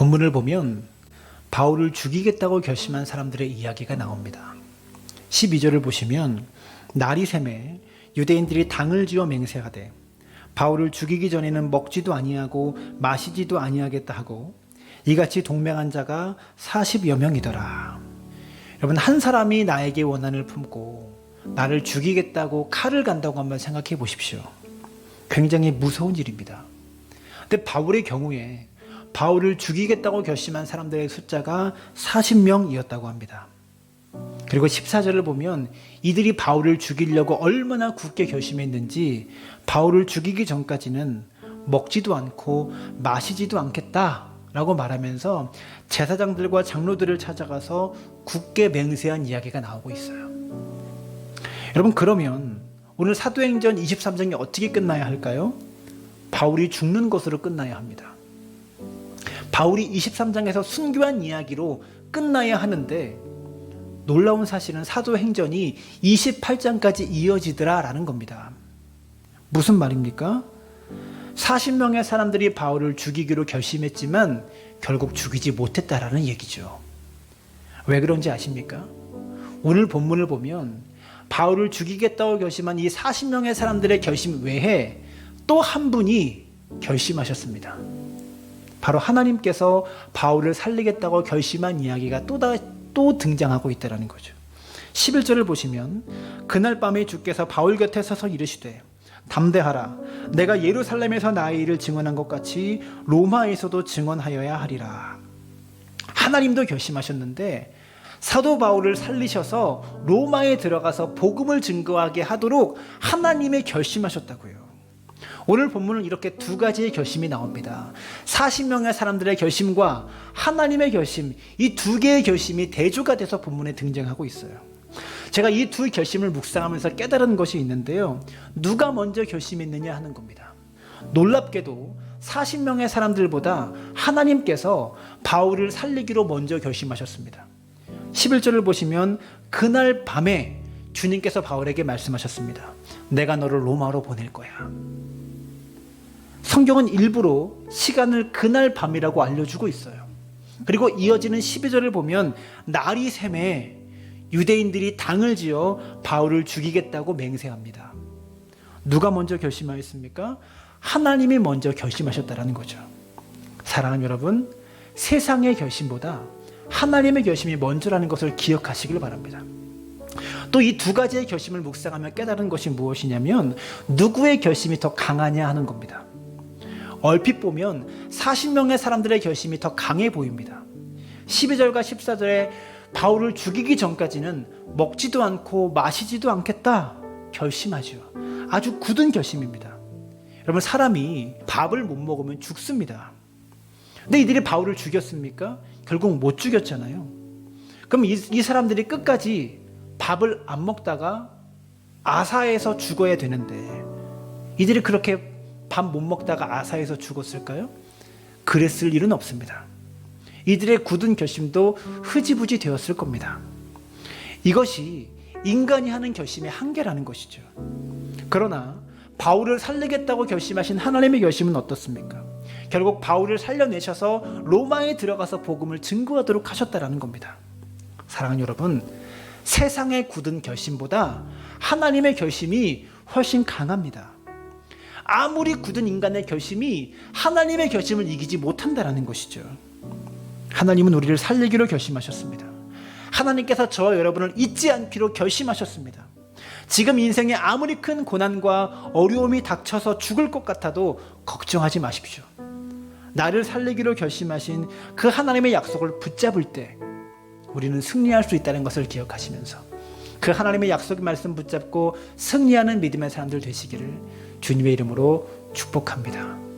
본문을 보면 바울을 죽이겠다고 결심한 사람들의 이야기가 나옵니다. 12절을 보시면 날이 새매 유대인들이 당을 지어 맹세하되 바울을 죽이기 전에는 먹지도 아니하고 마시지도 아니하겠다 하고 이같이 동맹한 자가 40여 명이더라. 여러분, 한 사람이 나에게 원한을 품고 나를 죽이겠다고 칼을 간다고 한번 생각해 보십시오. 굉장히 무서운 일입니다. 근데 바울의 경우에 바울을 죽이겠다고 결심한 사람들의 숫자가 40명이었다고 합니다. 그리고 14절을 보면 이들이 바울을 죽이려고 얼마나 굳게 결심했는지 바울을 죽이기 전까지는 먹지도 않고 마시지도 않겠다라고 말하면서 제사장들과 장로들을 찾아가서 굳게 맹세한 이야기가 나오고 있어요. 여러분, 그러면 오늘 사도행전 23장이 어떻게 끝나야 할까요? 바울이 죽는 것으로 끝나야 합니다. 바울이 23장에서 순교한 이야기로 끝나야 하는데 놀라운 사실은 사도행전이 28장까지 이어지더라라는 겁니다. 무슨 말입니까? 40명의 사람들이 바울을 죽이기로 결심했지만 결국 죽이지 못했다라는 얘기죠. 왜 그런지 아십니까? 오늘 본문을 보면 바울을 죽이겠다고 결심한 이 40명의 사람들의 결심 외에 또 한 분이 결심하셨습니다. 바로 하나님께서 바울을 살리겠다고 결심한 이야기가 또 등장하고 있다는 거죠. 11절을 보시면 그날 밤에 주께서 바울 곁에 서서 이르시되 담대하라, 내가 예루살렘에서 나의 일을 증언한 것 같이 로마에서도 증언하여야 하리라. 하나님도 결심하셨는데 사도 바울을 살리셔서 로마에 들어가서 복음을 증거하게 하도록 하나님의 결심하셨다고요. 오늘 본문은 이렇게 두 가지의 결심이 나옵니다. 40명의 사람들의 결심과 하나님의 결심, 이 두 개의 결심이 대조가 돼서 본문에 등장하고 있어요. 제가 이 두 결심을 묵상하면서 깨달은 것이 있는데요. 누가 먼저 결심했느냐 하는 겁니다. 놀랍게도 40명의 사람들보다 하나님께서 바울을 살리기로 먼저 결심하셨습니다. 11절을 보시면 그날 밤에 주님께서 바울에게 말씀하셨습니다. 내가 너를 로마로 보낼 거야. 성경은 일부러 시간을 그날 밤이라고 알려주고 있어요. 그리고 이어지는 12절을 보면 날이 새매 유대인들이 당을 지어 바울을 죽이겠다고 맹세합니다. 누가 먼저 결심하였습니까? 하나님이 먼저 결심하셨다는 거죠. 사랑하는 여러분, 세상의 결심보다 하나님의 결심이 먼저라는 것을 기억하시길 바랍니다. 또 이 두 가지의 결심을 묵상하며 깨달은 것이 무엇이냐면 누구의 결심이 더 강하냐 하는 겁니다. 얼핏 보면 40명의 사람들의 결심이 더 강해 보입니다. 12절과 14절에 바울을 죽이기 전까지는 먹지도 않고 마시지도 않겠다 결심하죠. 아주 굳은 결심입니다. 여러분, 사람이 밥을 못 먹으면 죽습니다. 근데 이들이 바울을 죽였습니까? 결국 못 죽였잖아요. 그럼 이 사람들이 끝까지 밥을 안 먹다가 아사에서 죽어야 되는데 이들이 그렇게 밥 못 먹다가 아사에서 죽었을까요? 그랬을 일은 없습니다. 이들의 굳은 결심도 흐지부지 되었을 겁니다. 이것이 인간이 하는 결심의 한계라는 것이죠. 그러나 바울을 살리겠다고 결심하신 하나님의 결심은 어떻습니까? 결국 바울을 살려내셔서 로마에 들어가서 복음을 증거하도록 하셨다는 겁니다. 사랑하는 여러분, 세상의 굳은 결심보다 하나님의 결심이 훨씬 강합니다. 아무리 굳은 인간의 결심이 하나님의 결심을 이기지 못한다는 것이죠. 하나님은 우리를 살리기로 결심하셨습니다. 하나님께서 저와 여러분을 잊지 않기로 결심하셨습니다. 지금 인생에 아무리 큰 고난과 어려움이 닥쳐서 죽을 것 같아도 걱정하지 마십시오. 나를 살리기로 결심하신 그 하나님의 약속을 붙잡을 때 우리는 승리할 수 있다는 것을 기억하시면서 그 하나님의 약속의 말씀 붙잡고 승리하는 믿음의 사람들 되시기를 주님의 이름으로 축복합니다.